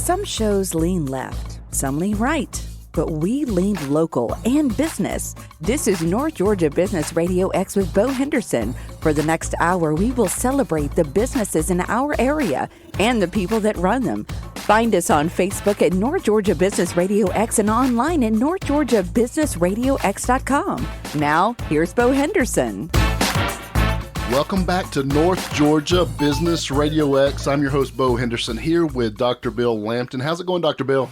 Some shows lean left, some lean right, but we lean local and business. This is North Georgia Business Radio X with Bo Henderson. For the next hour, we will celebrate the businesses in our area and the people that run them. Find us on Facebook at North Georgia Business Radio X and online at northgeorgiabusinessradiox.com. Now, here's Bo Henderson. Welcome back to North Georgia Business Radio X. I'm your host, Bo Henderson, here with Dr. Bill Lampton. How's it going, Dr. Bill?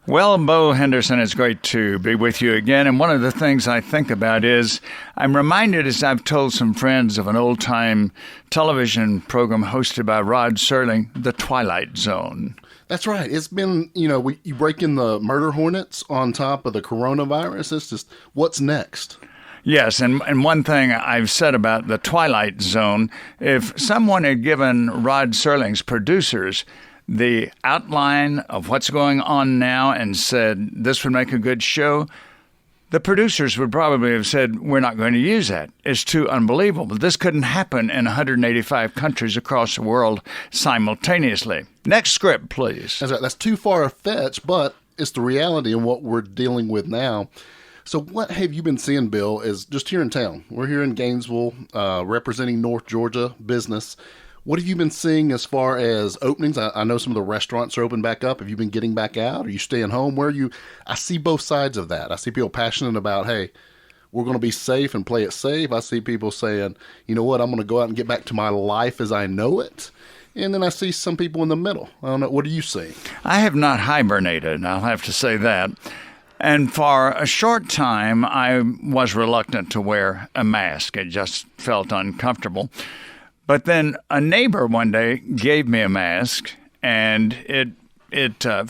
Well, Bo Henderson, it's great to be with you again. And one of the things I think about is I'm reminded, as I've told some friends, of an old-time television program hosted by Rod Serling, The Twilight Zone. That's right. It's been, you break in the murder hornets on top of the coronavirus. It's just, what's next? Yes, and one thing I've said about The Twilight Zone, if someone had given Rod Serling's producers the outline of what's going on now and said this would make a good show, the producers would probably have said, we're not going to use that. It's too unbelievable. This couldn't happen in 185 countries across the world simultaneously. Next script, please. That's right. That's too far-fetched, but it's the reality of what we're dealing with now. So what have you been seeing, Bill, is just here in town? We're here in Gainesville, representing North Georgia business. What have you been seeing as far as openings? I know some of the restaurants are open back up. Have you been getting back out? Are you staying home? Where are you? I see both sides of that. I see people passionate about, hey, we're going to be safe and play it safe. I see people saying, you know what, I'm going to go out and get back to my life as I know it. And then I see some people in the middle. I don't know. What are you seeing? I have not hibernated, I'll have to say that. And for a short time, I was reluctant to wear a mask. It just felt uncomfortable. But then a neighbor one day gave me a mask, and it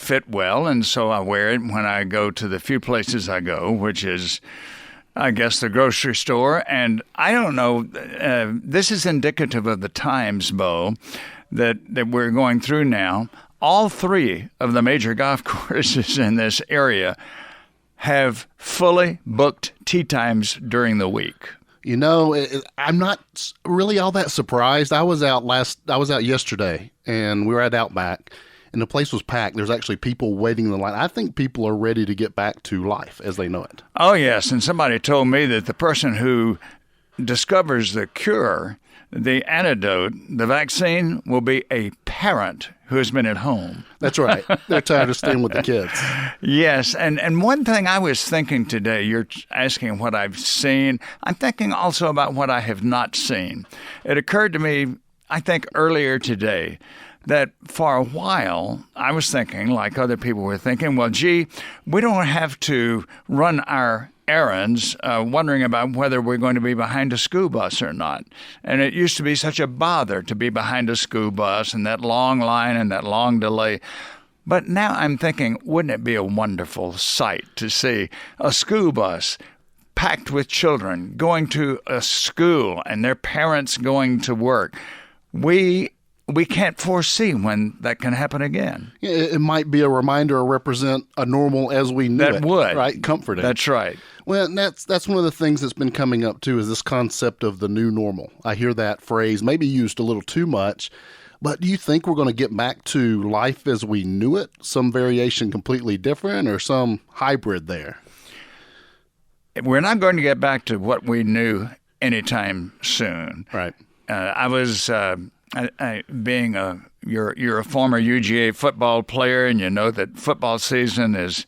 fit well, and so I wear it when I go to the few places I go, which is, I guess, the grocery store. And I don't know, this is indicative of the times, Bo, that we're going through now. All three of the major golf courses in this area have fully booked tee times during the week. I'm not really all that surprised. I was out yesterday, and we were at Outback, and the place was packed. There's actually people waiting in the line. I think people are ready to get back to life as they know it. Oh, yes, and somebody told me that the person who discovers the cure, the antidote, the vaccine, will be a parent who has been at home. That's right. They're tired of staying with the kids. Yes, and one thing I was thinking today, you're asking what I've seen. I'm thinking also about what I have not seen. It occurred to me, I think earlier today, that for a while I was thinking, like other people were thinking, well, gee, we don't have to run our errands wondering about whether we're going to be behind a school bus or not. And it used to be such a bother to be behind a school bus and that long line and that long delay. But now I'm thinking, wouldn't it be a wonderful sight to see a school bus packed with children going to a school and their parents going to work? We can't foresee when that can happen again. Yeah, it might be a reminder or represent a normal as we knew it. That would. Right? Comforting. That's right. Well, that's one of the things that's been coming up, too, is this concept of the new normal. I hear that phrase maybe used a little too much, but do you think we're going to get back to life as we knew it? Some variation completely different or some hybrid there? We're not going to get back to what we knew anytime soon. Right. I was... you're a former UGA football player, and you know that football season is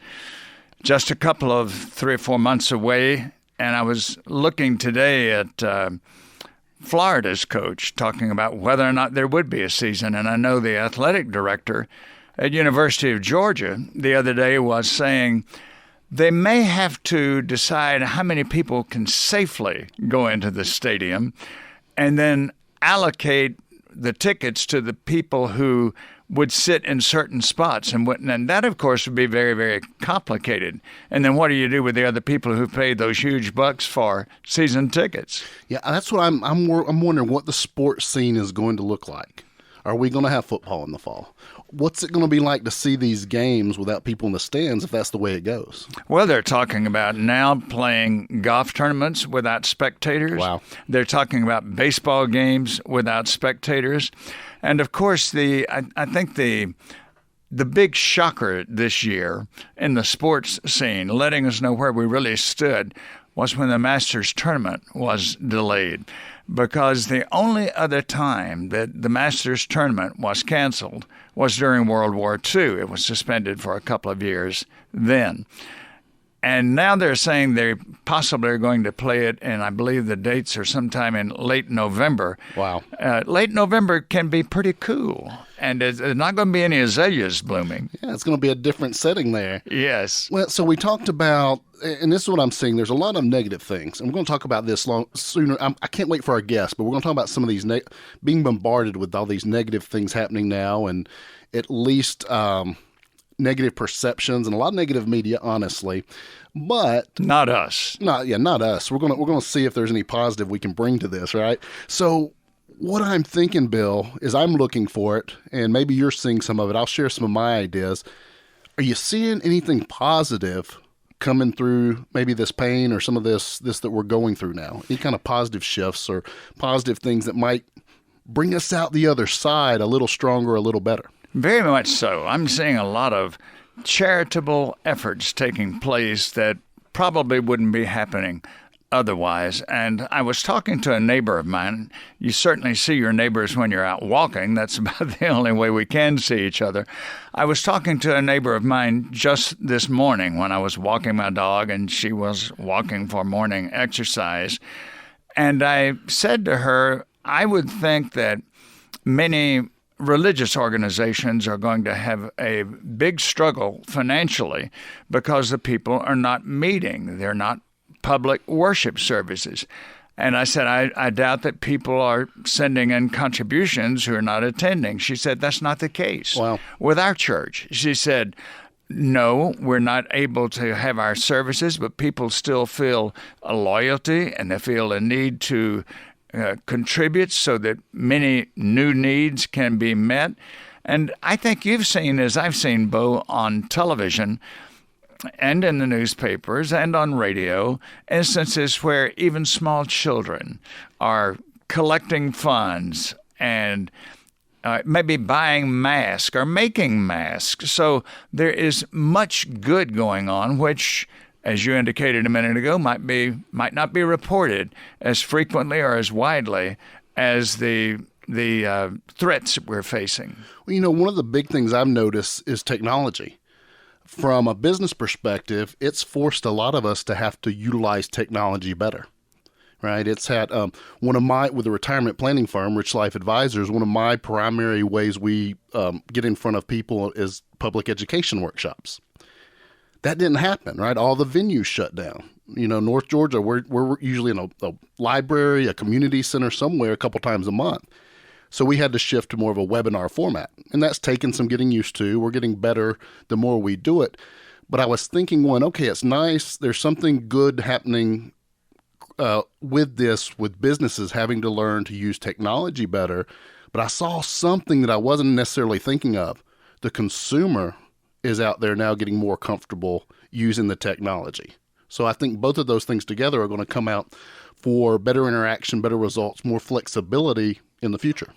just a couple of 3 or 4 months away. And I was looking today at Florida's coach talking about whether or not there would be a season. And I know the athletic director at University of Georgia the other day was saying they may have to decide how many people can safely go into the stadium and then allocate the tickets to the people who would sit in certain spots. And that, of course, would be very, very complicated. And then what do you do with the other people who paid those huge bucks for season tickets? Yeah, that's what I'm wondering what the sports scene is going to look like. Are we going to have football in the fall? What's it going to be like to see these games without people in the stands if that's the way it goes? Well, they're talking about now playing golf tournaments without spectators. Wow. They're talking about baseball games without spectators. And, of course, I think the the big shocker this year in the sports scene, letting us know where we really stood, was when the Masters tournament was delayed. Because the only other time that the Masters tournament was canceled was during World War II. It was suspended for a couple of years then. And now they're saying they possibly are going to play it, and I believe the dates are sometime in late November. Wow. Late November can be pretty cool, and there's not going to be any azaleas blooming. Yeah, it's going to be a different setting there. Yes. Well, so we talked about, and this is what I'm seeing, there's a lot of negative things. And we're going to talk about this sooner. I can't wait for our guests, but we're going to talk about some of these, being bombarded with all these negative things happening now, and at least negative perceptions and a lot of negative media, honestly. But not us. Not us. We're gonna see if there's any positive we can bring to this, right? So what I'm thinking, Bill, is I'm looking for it, and maybe you're seeing some of it. I'll share some of my ideas. Are you seeing anything positive coming through maybe this pain or some of this that we're going through now? Any kind of positive shifts or positive things that might bring us out the other side a little stronger, a little better? Very much so. I'm seeing a lot of charitable efforts taking place that probably wouldn't be happening otherwise. And I was talking to a neighbor of mine. You certainly see your neighbors when you're out walking. That's about the only way we can see each other. I was talking to a neighbor of mine just this morning when I was walking my dog, and she was walking for morning exercise. And I said to her, I would think that many religious organizations are going to have a big struggle financially because the people are not meeting. They're not public worship services. And I said, I doubt that people are sending in contributions who are not attending. She said, that's not the case. Wow. With our church. She said, no, we're not able to have our services, but people still feel a loyalty and they feel a need to contribute so that many new needs can be met. And I think you've seen, as I've seen, Bo, on television and in the newspapers and on radio, instances where even small children are collecting funds and maybe buying masks or making masks. So there is much good going on, which, as you indicated a minute ago, might not be reported as frequently or as widely as the threats we're facing. Well, one of the big things I've noticed is technology. From a business perspective, it's forced a lot of us to have to utilize technology better, right? It's had with a retirement planning firm, Rich Life Advisors, one of my primary ways we get in front of people is public education workshops. That didn't happen, right? All the venues shut down. North Georgia, we're usually in a library, a community center somewhere a couple times a month. So we had to shift to more of a webinar format. And that's taken some getting used to. We're getting better the more we do it. But I was thinking, okay, it's nice. There's something good happening with businesses having to learn to use technology better. But I saw something that I wasn't necessarily thinking of. The consumer is out there now getting more comfortable using the technology. So I think both of those things together are going to come out for better interaction, better results, more flexibility in the future.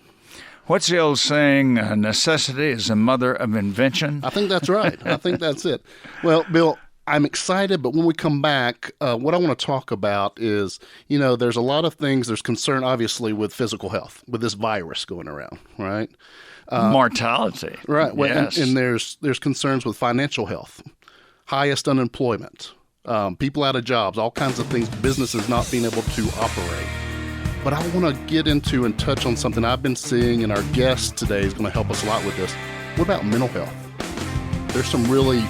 What's the old saying, necessity is the mother of invention? I think that's right. I think that's it. Well, Bill, I'm excited, but when we come back, what I want to talk about is, there's a lot of things. There's concern, obviously, with physical health, with this virus going around, right? Mortality. Right. Well, yes. and there's concerns with financial health, highest unemployment, people out of jobs, all kinds of things, businesses not being able to operate. But I want to get into and touch on something I've been seeing, and our guest today is going to help us a lot with this. What about mental health? There's some really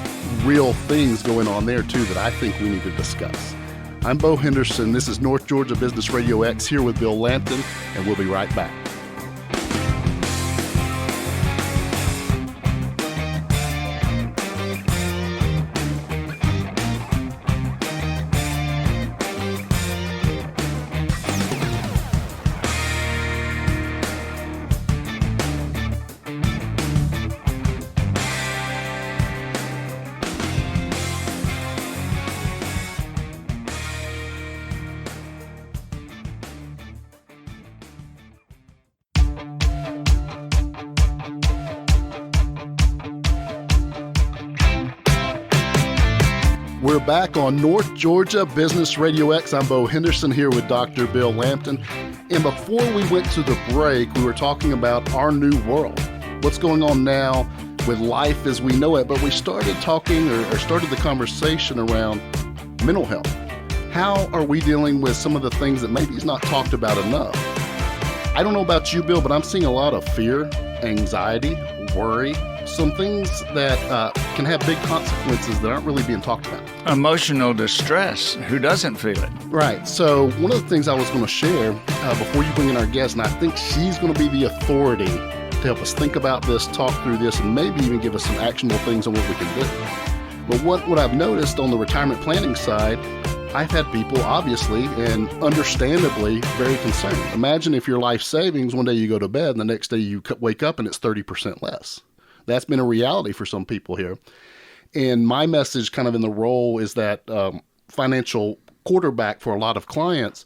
real things going on there, too, that I think we need to discuss. I'm Bo Henderson. This is North Georgia Business Radio X here with Bill Lampton, and we'll be right back. we're back on North Georgia Business RadioX. I'm Bo Henderson here with Dr. Bill Lampton. And before we went to the break, we were talking about our new world. What's going on now with life as we know it. But we started talking or started the conversation around mental health. How are we dealing with some of the things that maybe is not talked about enough? I don't know about you, Bill, but I'm seeing a lot of fear, anxiety, worry, some things that can have big consequences that aren't really being talked about. Emotional distress. Who doesn't feel it? Right. So one of the things I was going to share before you bring in our guest, and I think she's going to be the authority to help us think about this, talk through this, and maybe even give us some actionable things on what we can do. But what I've noticed on the retirement planning side, I've had people obviously and understandably very concerned. Imagine if your life savings, one day you go to bed and the next day you wake up and it's 30% less. That's been a reality for some people here. And my message kind of in the role is that financial quarterback for a lot of clients,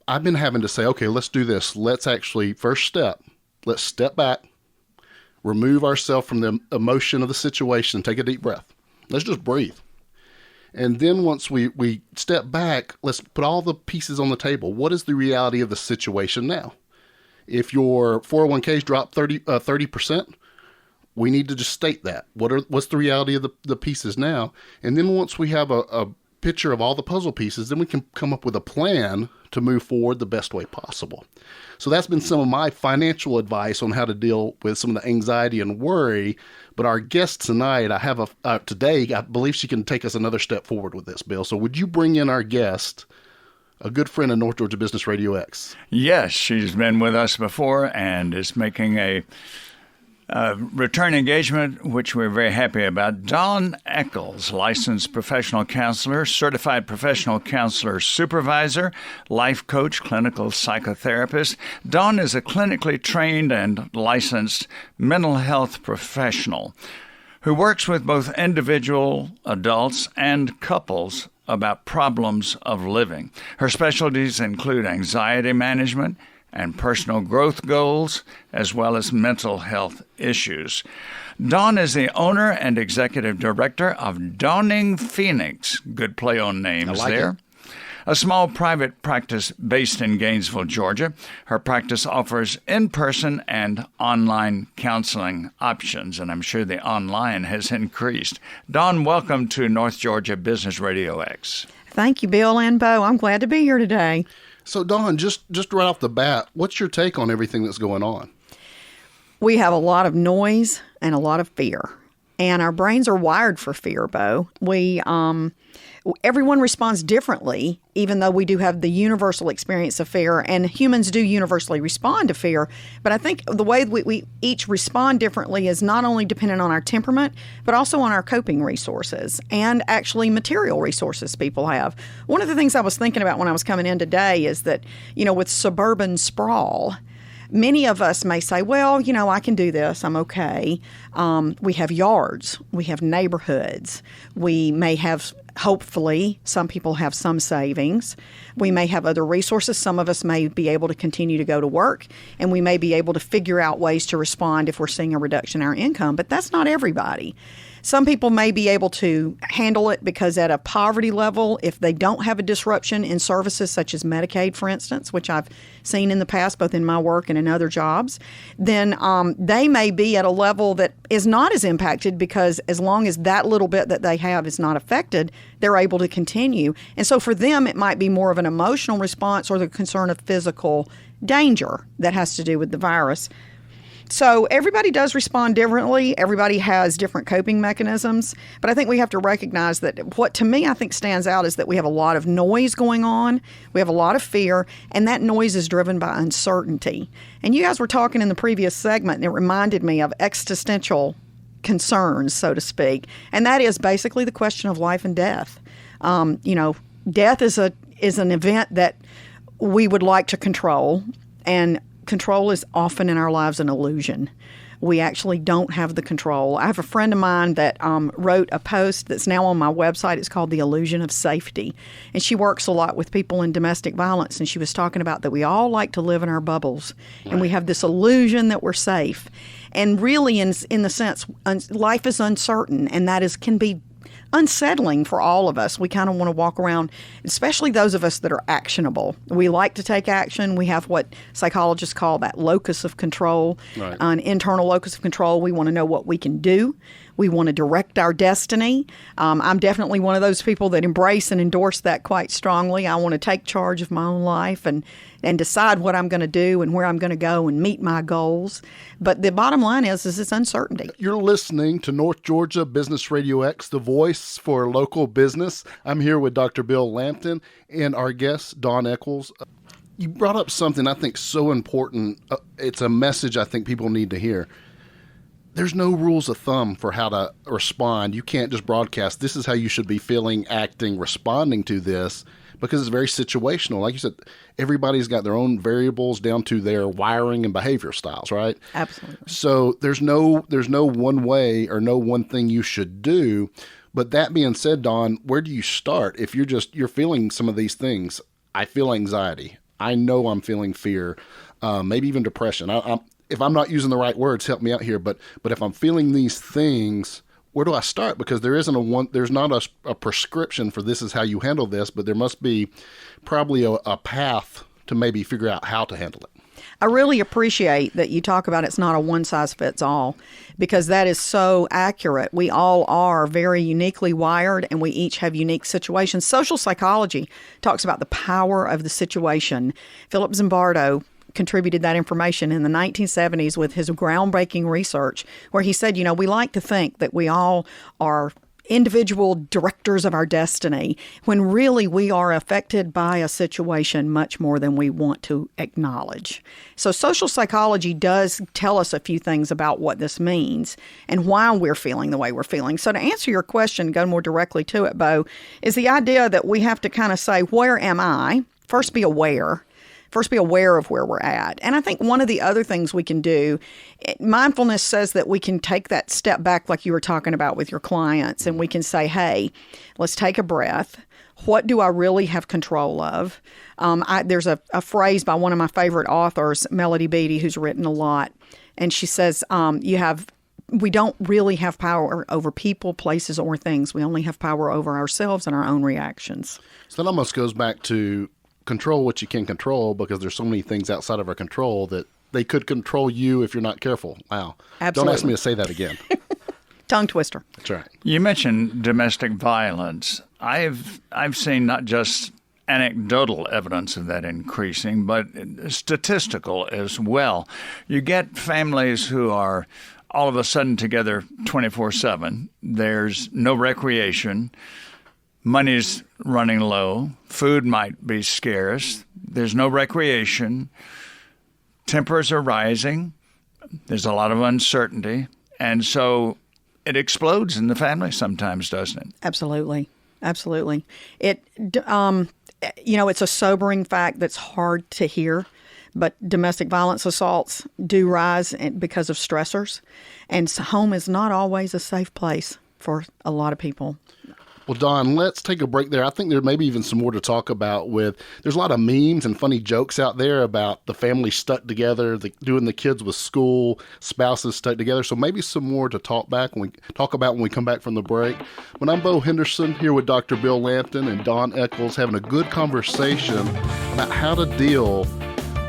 I've been having to say, okay, let's do this. Let's actually, first step, let's step back, remove ourselves from the emotion of the situation, take a deep breath. Let's just breathe. And then once we step back, let's put all the pieces on the table. What is the reality of the situation now? If your 401ks drop 30%, we need to just state that. What's the reality of the pieces now? And then once we have a picture of all the puzzle pieces, then we can come up with a plan to move forward the best way possible. So that's been some of my financial advice on how to deal with some of the anxiety and worry. But our guest tonight, today, I believe she can take us another step forward with this, Bill. So would you bring in our guest, a good friend of North Georgia Business RadioX? Yes, she's been with us before and is making a return engagement, which we're very happy about. Dawn Echols, licensed professional counselor, certified professional counselor supervisor, life coach, clinical psychotherapist. Dawn is a clinically trained and licensed mental health professional who works with both individual adults and couples about problems of living. Her specialties include anxiety management and personal growth goals, as well as mental health issues. Dawn is the owner and executive director of Dawning Phoenix, good play on names there, a small private practice based in Gainesville, Georgia. Her practice offers in-person and online counseling options, and I'm sure the online has increased. Dawn, welcome to North Georgia Business RadioX. Thank you, Bill and Bo. I'm glad to be here today. So, Dawn, just right off the bat, what's your take on everything that's going on? We have a lot of noise and a lot of fear, and our brains are wired for fear, Bo. Everyone responds differently, even though we do have the universal experience of fear, and humans do universally respond to fear. But I think the way we each respond differently is not only dependent on our temperament, but also on our coping resources and actually material resources people have. One of the things I was thinking about when I was coming in today is that, with suburban sprawl, many of us may say, well, I can do this. I'm okay. We have yards. We have neighborhoods. We may have, hopefully, some people have some savings. We may have other resources. Some of us may be able to continue to go to work, and we may be able to figure out ways to respond if we're seeing a reduction in our income. But that's not everybody. Some people may be able to handle it because at a poverty level, if they don't have a disruption in services such as Medicaid, for instance, which I've seen in the past, both in my work and in other jobs, then they may be at a level that is not as impacted because as long as that little bit that they have is not affected, they're able to continue. And so for them, it might be more of an emotional response or the concern of physical danger that has to do with the virus. So everybody does respond differently. Everybody has different coping mechanisms. But I think we have to recognize that what to me I think stands out is that we have a lot of noise going on. We have a lot of fear, and that noise is driven by uncertainty. And you guys were talking in the previous segment, and it reminded me of existential concerns, so to speak. And that is basically the question of life and death. Death is an event that we would like to control, and control is often in our lives an illusion. We actually don't have the control. I have a friend of mine that wrote a post that's now on my website. It's called The Illusion of Safety. And she works a lot with people in domestic violence. And she was talking about that we all like to live in our bubbles. Right. And we have this illusion that we're safe. And really, in the sense, life is uncertain. And that can be unsettling for all of us. We kind of want to walk around, especially those of us that are actionable. We like to take action. We have what psychologists call that locus of control, Right. an internal locus of control. We want to know what we can do. We want to direct our destiny. I'm definitely one of those people that embrace and endorse that quite strongly. I want to take charge of my own life and decide what I'm going to do and where I'm going to go and meet my goals. But the bottom line is it's uncertainty. You're listening to North Georgia Business RadioX, the voice for local business. I'm here with Dr. Bill Lampton and our guest, Dawn Echols. You brought up something I think so important. It's a message I think people need to hear. There's no rules of thumb for how to respond. You can't just broadcast, this is how you should be feeling, acting, responding to this, because it's very situational. Like you said, everybody's got their own variables down to their wiring and behavior styles, right? Absolutely. So there's no one way or no one thing you should do. But that being said, Dawn, where do you start if you're feeling some of these things? I feel anxiety. I know I'm feeling fear, maybe even depression. If I'm not using the right words, help me out here. But if I'm feeling these things, where do I start? Because there's not a prescription for this is how you handle this, but there must be probably a path to maybe figure out how to handle it. I really appreciate that you talk about it's not a one-size-fits-all, because that is so accurate. We all are very uniquely wired, and we each have unique situations. Social psychology talks about the power of the situation. Philip Zimbardo contributed that information in the 1970s with his groundbreaking research, where he said, we like to think that we all are individual directors of our destiny, when really we are affected by a situation much more than we want to acknowledge. So social psychology does tell us a few things about what this means and why we're feeling the way we're feeling. So to answer your question, go more directly to it, Bo, is the idea that we have to kind of say, where am I? First, be aware. First, be aware of where we're at. And I think one of the other things we can do, mindfulness says that we can take that step back like you were talking about with your clients, and we can say, hey, let's take a breath. What do I really have control of? There's a phrase by one of my favorite authors, Melody Beattie, who's written a lot, and she says, we don't really have power over people, places, or things. We only have power over ourselves and our own reactions. So that almost goes back to control what you can control, because there's so many things outside of our control that they could control you if you're not careful. Wow. Absolutely. Don't ask me to say that again. Tongue twister. That's right. You mentioned domestic violence. I've seen not just anecdotal evidence of that increasing, but statistical as well. You get families who are all of a sudden together 24/7. There's no recreation. Money's running low. Food might be scarce. There's no recreation. Tempers are rising. There's a lot of uncertainty. And so it explodes in the family sometimes, doesn't it? Absolutely. Absolutely. It's a sobering fact that's hard to hear, but domestic violence assaults do rise because of stressors. And home is not always a safe place for a lot of people. Well, Dawn, let's take a break there. I think there may be even some more to talk about there's a lot of memes and funny jokes out there about the family stuck together, doing the kids with school, spouses stuck together. So maybe some more to talk about when we come back from the break. But I'm Bo Henderson here with Dr. Bill Lampton and Dawn Echols, having a good conversation about how to deal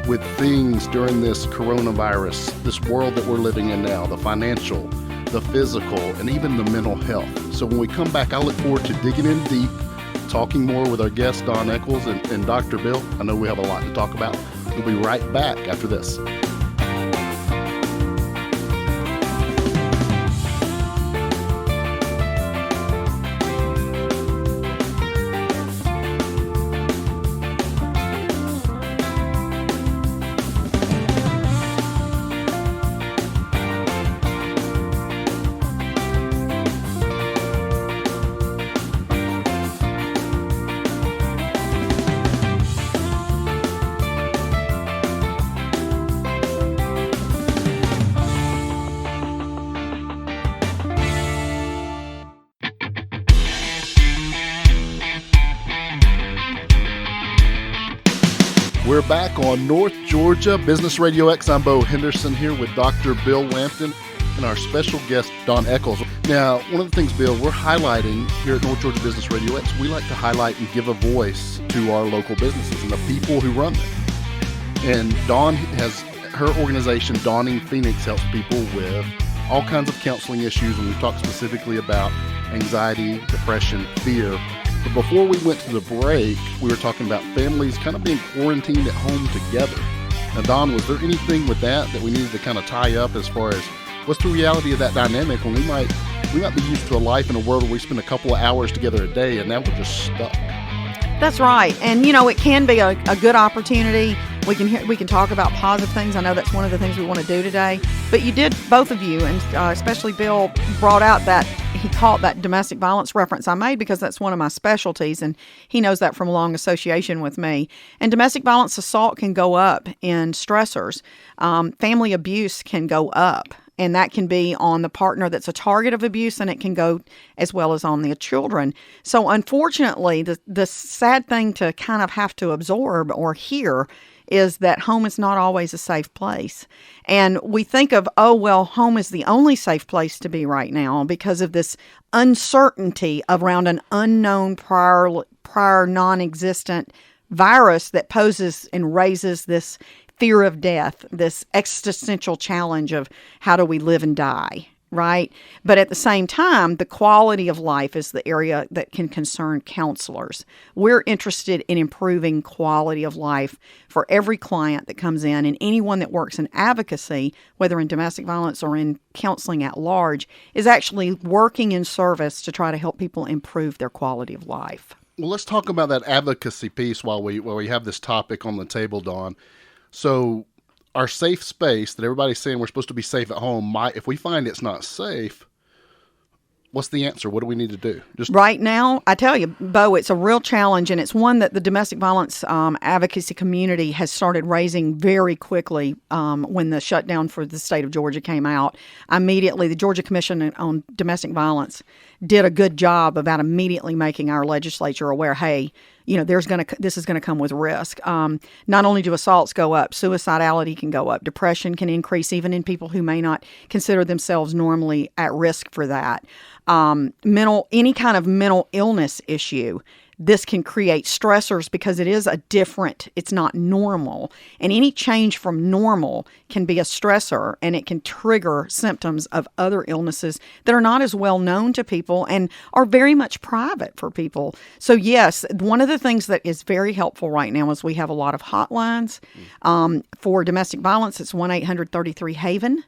with things during this coronavirus, this world that we're living in now, the financial, the physical, and even the mental health. So when we come back, I look forward to digging in deep, talking more with our guest, Dawn Echols and Dr. Bill. I know we have a lot to talk about. We'll be right back after this. We're back on North Georgia Business RadioX. I'm Bo Henderson here with Dr. Bill Lampton. and our special guest, Dawn Echols. Now, one of the things, Bill, we're highlighting here at North Georgia Business RadioX, we like to highlight and give a voice to our local businesses and the people who run them. And Dawn has her organization, Dawning Phoenix, helps people with all kinds of counseling issues, and we've talked specifically about anxiety, depression, fear. But before we went to the break, we were talking about families kind of being quarantined at home together. Now, Dawn, was there anything with that we needed to kind of tie up as far as what's the reality of that dynamic when we might be used to a life in a world where we spend a couple of hours together a day, and now we're just stuck? That's right. And, it can be a good opportunity. We can talk about positive things. I know that's one of the things we want to do today. But you did, both of you, and especially Bill, brought out that he caught that domestic violence reference I made because that's one of my specialties, and he knows that from a long association with me. And domestic violence assault can go up in stressors. Family abuse can go up. And that can be on the partner that's a target of abuse, and it can go as well as on the children. So unfortunately, the sad thing to kind of have to absorb or hear is that home is not always a safe place. And we think of, home is the only safe place to be right now because of this uncertainty around an unknown prior non-existent virus that poses and raises this fear of death, this existential challenge of how do we live and die, right? But at the same time, the quality of life is the area that can concern counselors. We're interested in improving quality of life for every client that comes in, and anyone that works in advocacy, whether in domestic violence or in counseling at large, is actually working in service to try to help people improve their quality of life. Well, let's talk about that advocacy piece while we have this topic on the table, Dawn. So our safe space that everybody's saying we're supposed to be safe at home, if we find it's not safe, what's the answer? What do we need to do? Right now, I tell you, Bo, it's a real challenge, and it's one that the domestic violence advocacy community has started raising very quickly when the shutdown for the state of Georgia came out. Immediately, the Georgia Commission on Domestic Violence did a good job about immediately making our legislature aware, hey, this is going to come with risk. Not only do assaults go up, suicidality can go up, depression can increase even in people who may not consider themselves normally at risk for that. Any kind of mental illness issue. This can create stressors because it's not normal. And any change from normal can be a stressor, and it can trigger symptoms of other illnesses that are not as well known to people and are very much private for people. So yes, one of the things that is very helpful right now is we have a lot of hotlines. For domestic violence, it's 1-800-33-HAVEN.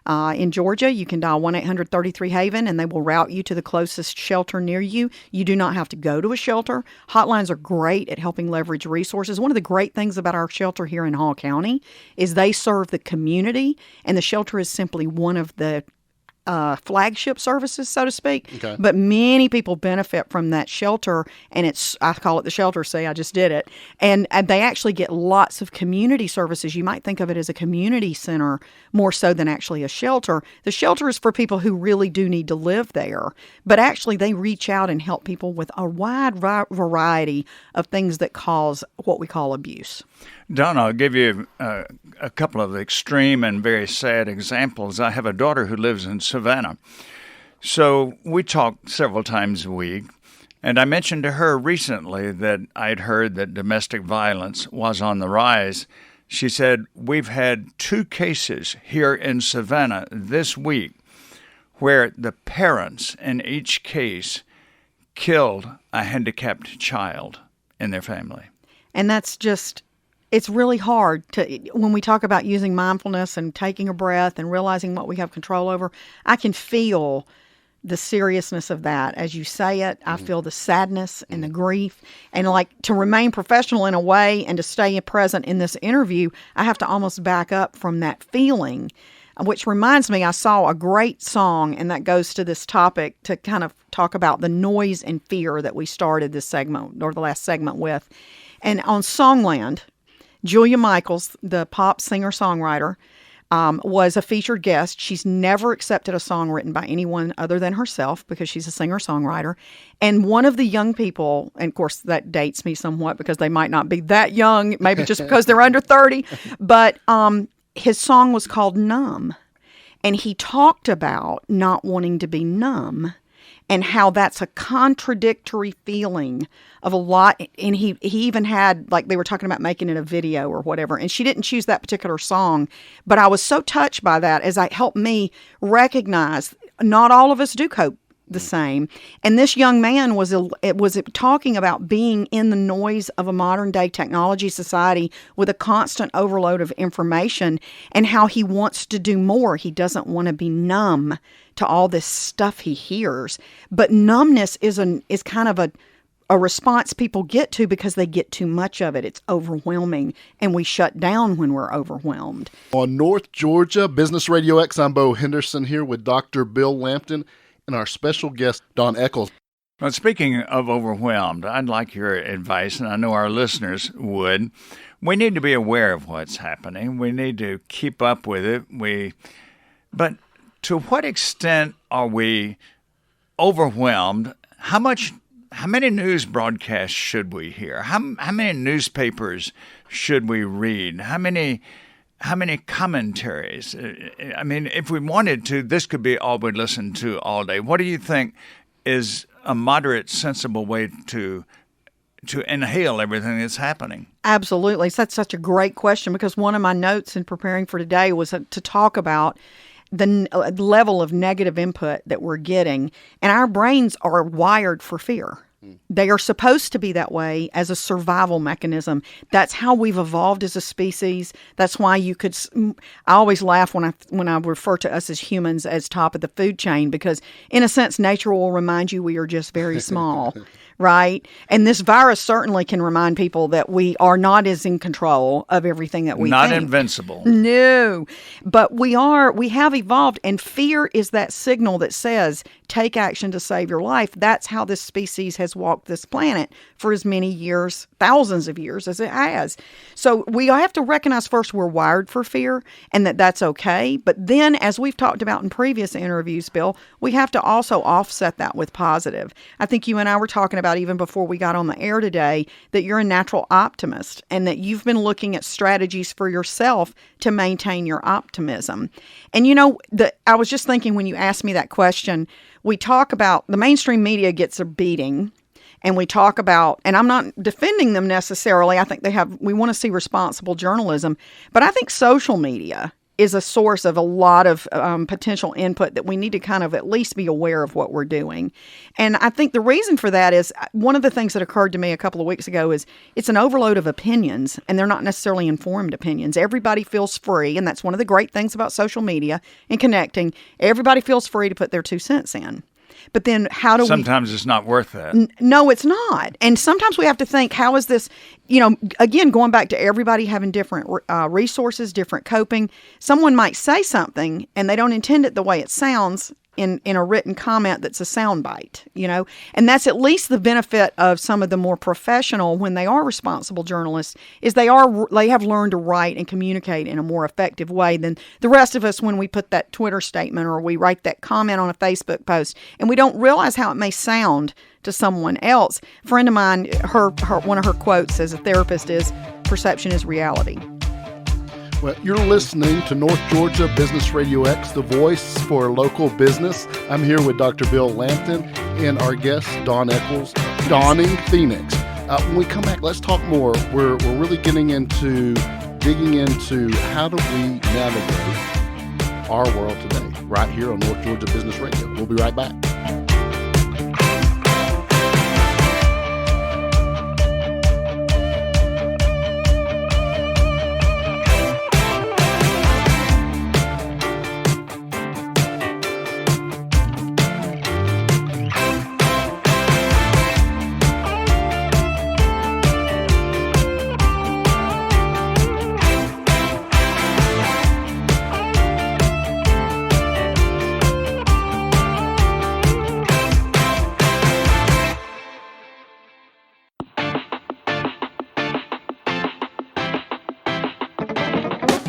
In Georgia, you can dial 1-800-33-HAVEN, and they will route you to the closest shelter near you. You do not have to go to a shelter. Hotlines are great at helping leverage resources. One of the great things about our shelter here in Hall County is they serve the community, and the shelter is simply one of the flagship services, so to speak. Okay. But many people benefit from that shelter, and I call it the shelter. See, I just did it. And they actually get lots of community services. You might think of it as a community center more so than actually a shelter. The shelter is for people who really do need to live there, but actually they reach out and help people with a wide variety of things that cause what we call abuse. Don, I'll give you a couple of extreme and very sad examples. I have a daughter who lives in Savannah. So we talk several times a week, and I mentioned to her recently that I'd heard that domestic violence was on the rise. She said, we've had 2 cases here in Savannah this week where the parents in each case killed a handicapped child in their family. And that's it's really hard when we talk about using mindfulness and taking a breath and realizing what we have control over. I can feel the seriousness of that. As you say it, I feel the sadness and the grief. And to remain professional in a way and to stay present in this interview, I have to almost back up from that feeling, which reminds me, I saw a great song, and that goes to this topic to kind of talk about the noise and fear that we started this segment or the last segment with. And on Songland, Julia Michaels, the pop singer-songwriter, was a featured guest. She's never accepted a song written by anyone other than herself because she's a singer-songwriter. And one of the young people, and of course that dates me somewhat because they might not be that young, maybe just because they're under 30, but his song was called Numb. And he talked about not wanting to be numb and how that's a contradictory feeling of a lot. And he even had, like, they were talking about making it a video or whatever. And she didn't choose that particular song. But I was so touched by that as it helped me not all of us do cope the same. And this young man was talking about being in the noise of a modern day technology society with a constant overload of information, and how he wants to do more. He doesn't want to be numb to all this stuff he hears. But numbness is kind of a response people get to because they get too much of it. It's overwhelming, and we shut down when we're overwhelmed. On North Georgia Business Radio X, I'm Bo Henderson here with Dr. Bill Lampton and our special guest, Dawn Echols. Well, speaking of overwhelmed, I'd like your advice, and I know our listeners would. We need to be aware of what's happening. We need to keep up with it. But to what extent are we overwhelmed? How many news broadcasts should we hear? How many newspapers should we read? How many commentaries? I mean, if we wanted to, this could be all we listen to all day. What do you think is a moderate, sensible way to inhale everything that's happening? Absolutely. That's such a great question, because one of my notes in preparing for today was to talk about the level of negative input that we're getting. And our brains are wired for fear. They are supposed to be that way as a survival mechanism. That's how we've evolved as a species. That's why I always laugh when I refer to us as humans as top of the food chain, because in a sense, nature will remind you we are just very small. Right? And this virus certainly can remind people that we are not as in control of everything that we Not think. invincible. No. But we have evolved, and fear is that signal that says, take action to save your life. That's how this species has walked this planet for as many years, thousands of years as it has. So we have to recognize first we're wired for fear, and that's okay. But then, as we've talked about in previous interviews, Bill, we have to also offset that with positive. I think you and I were talking about even before we got on the air today that you're a natural optimist, and that you've been looking at strategies for yourself to maintain your optimism. And I was just thinking when you asked me that question, we talk about the mainstream media gets a beating, and we talk about, and I'm not defending them necessarily. I think we want to see responsible journalism, but I think social media is a source of a lot of potential input that we need to kind of at least be aware of what we're doing. And I think the reason for that is one of the things that occurred to me a couple of weeks ago is it's an overload of opinions, and they're not necessarily informed opinions. Everybody feels free, and that's one of the great things about social media and connecting. Everybody feels free to put their 2 cents in. But then how do Sometimes it's not worth that. No, it's not. And sometimes we have to think, how is this, again, going back to everybody having different resources, different coping. Someone might say something and they don't intend it the way it sounds in a written comment that's a soundbite, and that's at least the benefit of some of the more professional, when they are responsible journalists, is they have learned to write and communicate in a more effective way than the rest of us when we put that Twitter statement or we write that comment on a Facebook post, and we don't realize how it may sound to someone else. A friend of mine, her one of her quotes as a therapist is, "Perception is reality." Well, you're listening to North Georgia Business Radio X, the voice for local business. I'm here with Dr. Bill Lampton and our guest, Dawn Echols, Dawning Phoenix. When we come back, let's talk more. We're really digging into how do we navigate our world today, right here on North Georgia Business Radio. We'll be right back.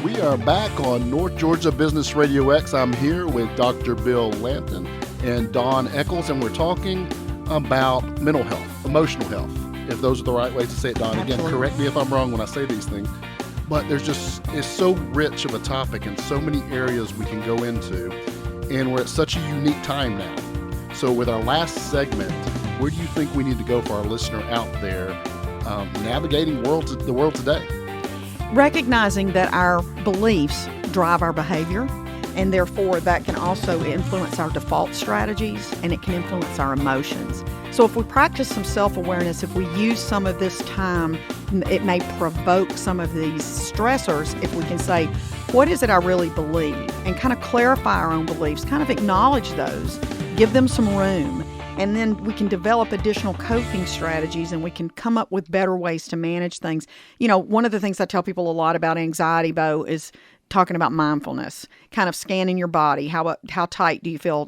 We are back on North Georgia Business Radio X. I'm here with Dr. Bill Lampton and Dawn Echols, and we're talking about mental health, emotional health, if those are the right ways to say it, Dawn. Again, correct me if I'm wrong when I say these things. but it's so rich of a topic and so many areas we can go into, and we're at such a unique time now. So with our last segment, where do you think we need to go for our listener out there navigating the world today? Recognizing that our beliefs drive our behavior, and therefore that can also influence our default strategies, and it can influence our emotions. So if we practice some self-awareness, if we use some of this time, it may provoke some of these stressors if we can say, what is it I really believe? And kind of clarify our own beliefs, kind of acknowledge those, give them some room, and then we can develop additional coping strategies, and we can come up with better ways to manage things. You know, one of the things I tell people a lot about anxiety, Bo, is talking about mindfulness, kind of scanning your body. How tight do you feel?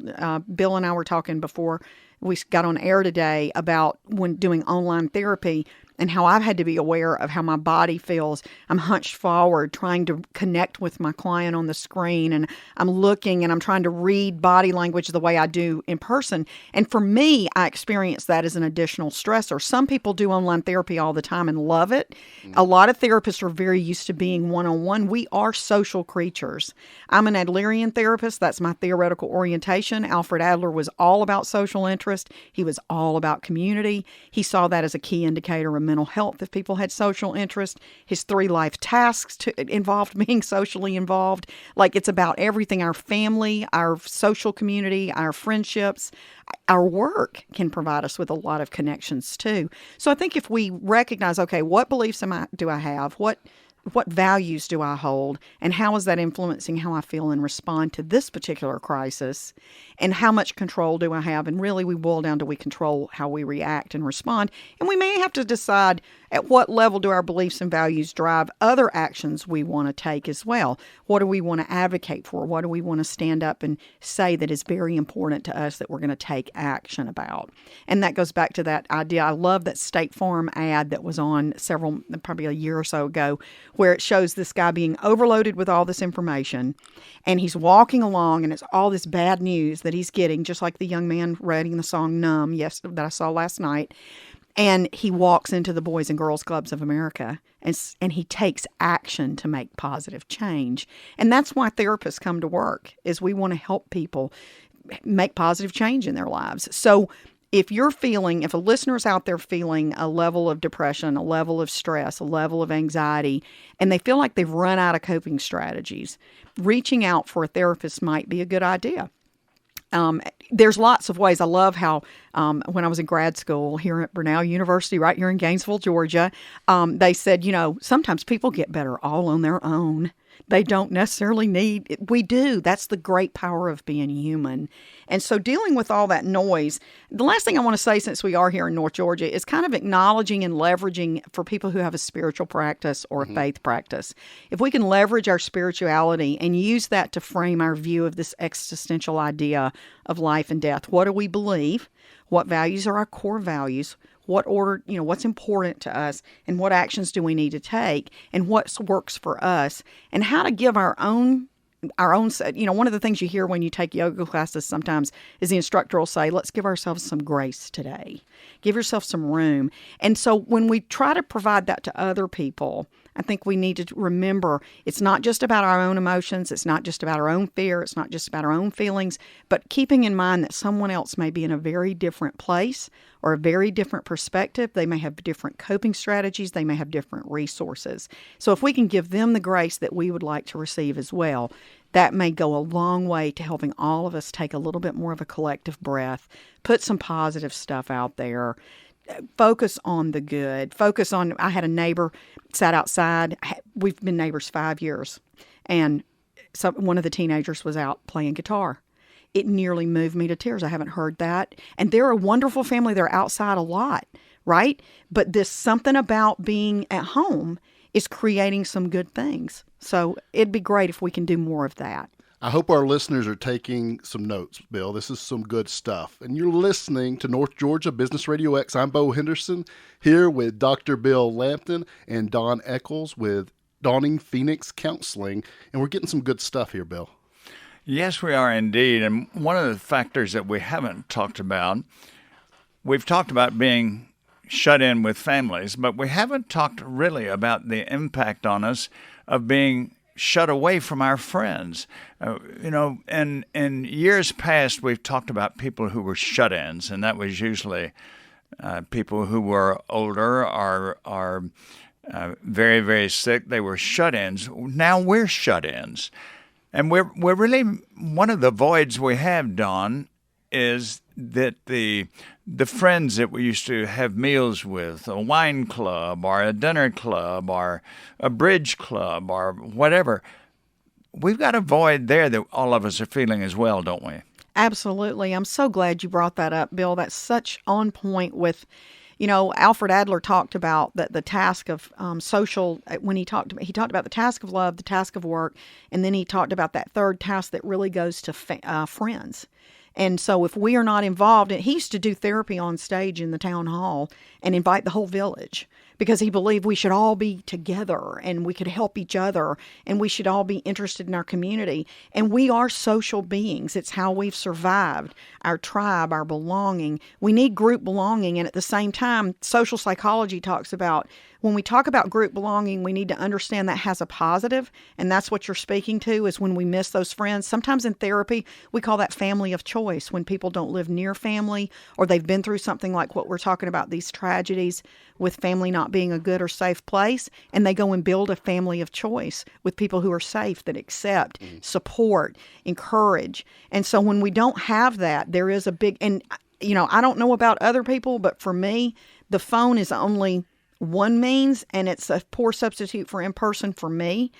Bill and I were talking before we got on air today about when doing online therapy and how I've had to be aware of how my body feels. I'm hunched forward trying to connect with my client on the screen, and I'm looking and I'm trying to read body language the way I do in person. And for me, I experience that as an additional stressor. Some people do online therapy all the time and love it. A lot of therapists are very used to being one-on-one. We are social creatures. I'm an Adlerian therapist. That's my theoretical orientation. Alfred Adler was all about social interest. He was all about community. He saw that as a key indicator of mental health if people had social interest. His 3 life tasks involved being socially involved. Like, it's about everything. Our family, our social community, our friendships, our work can provide us with a lot of connections too. So I think if we recognize, okay, what beliefs do I have? What values do I hold? And how is that influencing how I feel and respond to this particular crisis? And how much control do I have? And really, we boil down to we control how we react and respond. And we may have to decide at what level do our beliefs and values drive other actions we want to take as well. What do we want to advocate for? What do we want to stand up and say that is very important to us that we're going to take action about? And that goes back to that idea. I love that State Farm ad that was on probably a year or so ago, where it shows this guy being overloaded with all this information, and he's walking along, and it's all this bad news that he's getting, just like the young man writing the song Numb, that I saw last night. And he walks into the Boys and Girls Clubs of America, and he takes action to make positive change. And that's why therapists come to work, is we want to help people make positive change in their lives. So if a listener's out there feeling a level of depression, a level of stress, a level of anxiety, and they feel like they've run out of coping strategies, reaching out for a therapist might be a good idea. There's lots of ways. I love how when I was in grad school here at Brenau University, right here in Gainesville, Georgia, they said, sometimes people get better all on their own. They don't necessarily need, we do. That's the great power of being human. And so dealing with all that noise, the last thing I want to say, since we are here in North Georgia, is kind of acknowledging and leveraging for people who have a spiritual practice or a faith practice. If we can leverage our spirituality and use that to frame our view of this existential idea of life and death, what do we believe? What values are our core values? What order, what's important to us, and what actions do we need to take, and what works for us, and how to give our own, one of the things you hear when you take yoga classes sometimes is the instructor will say, let's give ourselves some grace today. Give yourself some room. And so when we try to provide that to other people, I think we need to remember it's not just about our own emotions. It's not just about our own fear. It's not just about our own feelings, but keeping in mind that someone else may be in a very different place or a very different perspective. They may have different coping strategies. They may have different resources. So if we can give them the grace that we would like to receive as well, that may go a long way to helping all of us take a little bit more of a collective breath, put some positive stuff out there, focus on the good, I had a neighbor sat outside. We've been neighbors 5 years, and one of the teenagers was out playing guitar. It nearly moved me to tears. I haven't heard that. And they're a wonderful family. They're outside a lot, right? But this something about being at home is creating some good things. So it'd be great if we can do more of that. I hope our listeners are taking some notes, Bill. This is some good stuff. And you're listening to North Georgia Business RadioX. I'm Bo Henderson, here with Dr. Bill Lampton and Dawn Echols with Dawning Phoenix Counseling. And we're getting some good stuff here, Bill. Yes, we are indeed. And one of the factors that we haven't talked about, we've talked about being shut in with families, but we haven't talked really about the impact on us of being shut away from our friends. In years past, we've talked about people who were shut-ins, and that was usually people who were older or very, very sick. They were shut-ins. Now we're shut-ins. And we're really, one of the voids we have, Dawn, is that the friends that we used to have meals with, a wine club or a dinner club or a bridge club or whatever, we've got a void there that all of us are feeling as well, don't we? Absolutely. I'm so glad you brought that up, Bill. That's such on point with, Alfred Adler talked about the task of social, when he talked about the task of love, the task of work, and then he talked about that third task that really goes to friends. And so if we are not involved, and he used to do therapy on stage in the town hall and invite the whole village because he believed we should all be together and we could help each other and we should all be interested in our community. And we are social beings. It's how we've survived, our tribe, our belonging. We need group belonging. And at the same time, social psychology talks about when we talk about group belonging, we need to understand that has a positive, and that's what you're speaking to is when we miss those friends. Sometimes in therapy, we call that family of choice when people don't live near family or they've been through something like what we're talking about, these tragedies with family not being a good or safe place, and they go and build a family of choice with people who are safe, that accept, support, encourage. And so when we don't have that, there is a big, and I don't know about other people, but for me, the phone is only one means, and it's a poor substitute for in-person for me.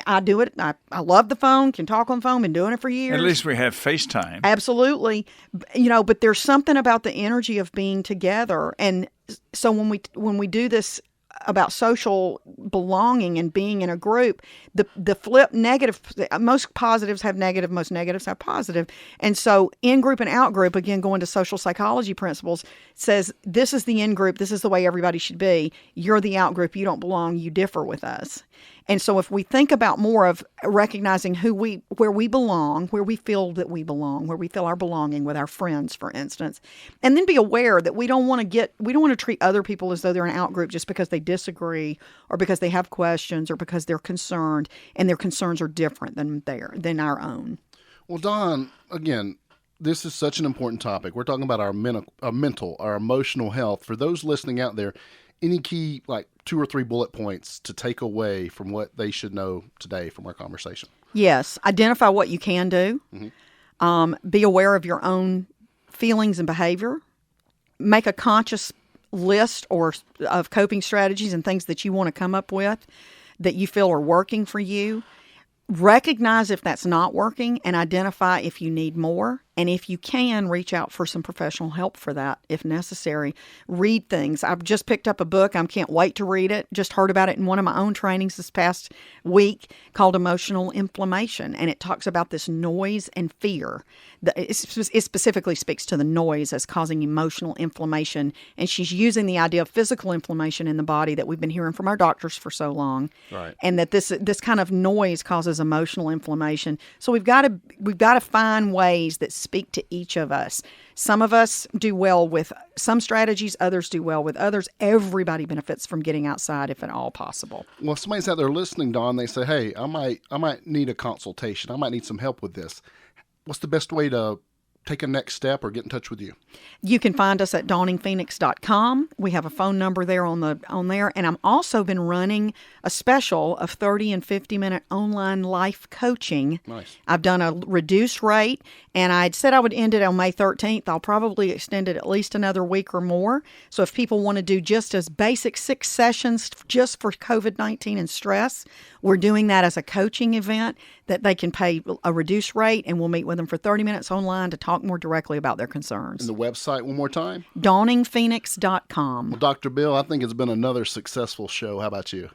I do it. I love the phone, can talk on the phone, been doing it for years. At least we have FaceTime. Absolutely. But there's something about the energy of being together. And so when we do this about social belonging and being in a group, the flip negative, most positives have negative, most negatives have positive. And so in-group and out-group, again, going to social psychology principles, says this is the in-group, this is the way everybody should be. You're the out-group, you don't belong, you differ with us. And so if we think about more of recognizing where we belong, where we feel that we belong, where we feel our belonging with our friends, for instance, and then be aware that we don't want to treat other people as though they're an out group just because they disagree or because they have questions or because they're concerned and their concerns are different than our own. Well, Dawn, again, this is such an important topic. We're talking about our mental, our emotional health. For those listening out there, any key, 2 or 3 bullet points to take away from what they should know today from our conversation? Yes. Identify what you can do. Mm-hmm. Be aware of your own feelings and behavior. Make a conscious list of coping strategies and things that you want to come up with that you feel are working for you. Recognize if that's not working and identify if you need more. And if you can, reach out for some professional help for that if necessary. Read things. I've just picked up a book. I can't wait to read it. Just heard about it in one of my own trainings this past week called Emotional Inflammation. And it talks about this noise and fear. It specifically speaks to the noise as causing emotional inflammation. And she's using the idea of physical inflammation in the body that we've been hearing from our doctors for so long. Right. And that this kind of noise causes emotional inflammation. So we've got to find ways that speak to each of us. Some of us do well with some strategies, others do well with others. Everybody benefits from getting outside if at all possible. Well, if somebody's out there listening, Dawn, they say, hey, I might need a consultation. I might need some help with this. What's the best way to take a next step or get in touch with you? You can find us at dawningphoenix.com. We have a phone number there on there. And I'm also been running a special of 30 and 50-minute online life coaching. Nice. I've done a reduced rate, and I'd said I would end it on May 13th. I'll probably extend it at least another week or more. So if people want to do just as basic 6 sessions just for COVID-19 and stress, we're doing that as a coaching event that they can pay a reduced rate, and we'll meet with them for 30 minutes online to talk more directly about their concerns. And the website one more time? dawningphoenix.com. Well, Dr. Bill, I think it's been another successful show. How about you?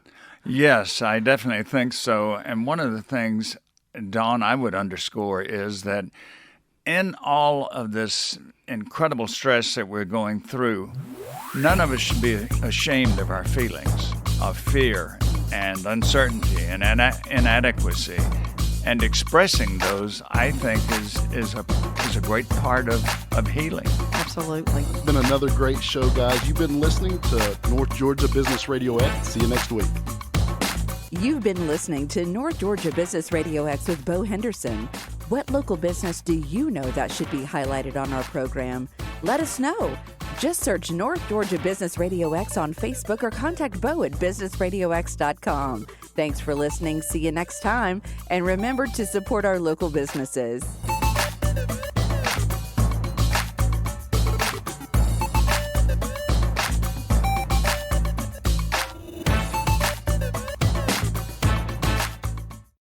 Yes, I definitely think so. And one of the things, Dawn, I would underscore is that in all of this incredible stress that we're going through, none of us should be ashamed of our feelings of fear and uncertainty and inadequacy. And expressing those, I think, is a great part of healing. Absolutely. It's been another great show, guys. You've been listening to North Georgia Business Radio X. See you next week. You've been listening to North Georgia Business Radio X with Bo Henderson. What local business do you know that should be highlighted on our program? Let us know. Just search North Georgia Business Radio X on Facebook or contact Bo at businessradiox.com. Thanks for listening. See you next time. And remember to support our local businesses.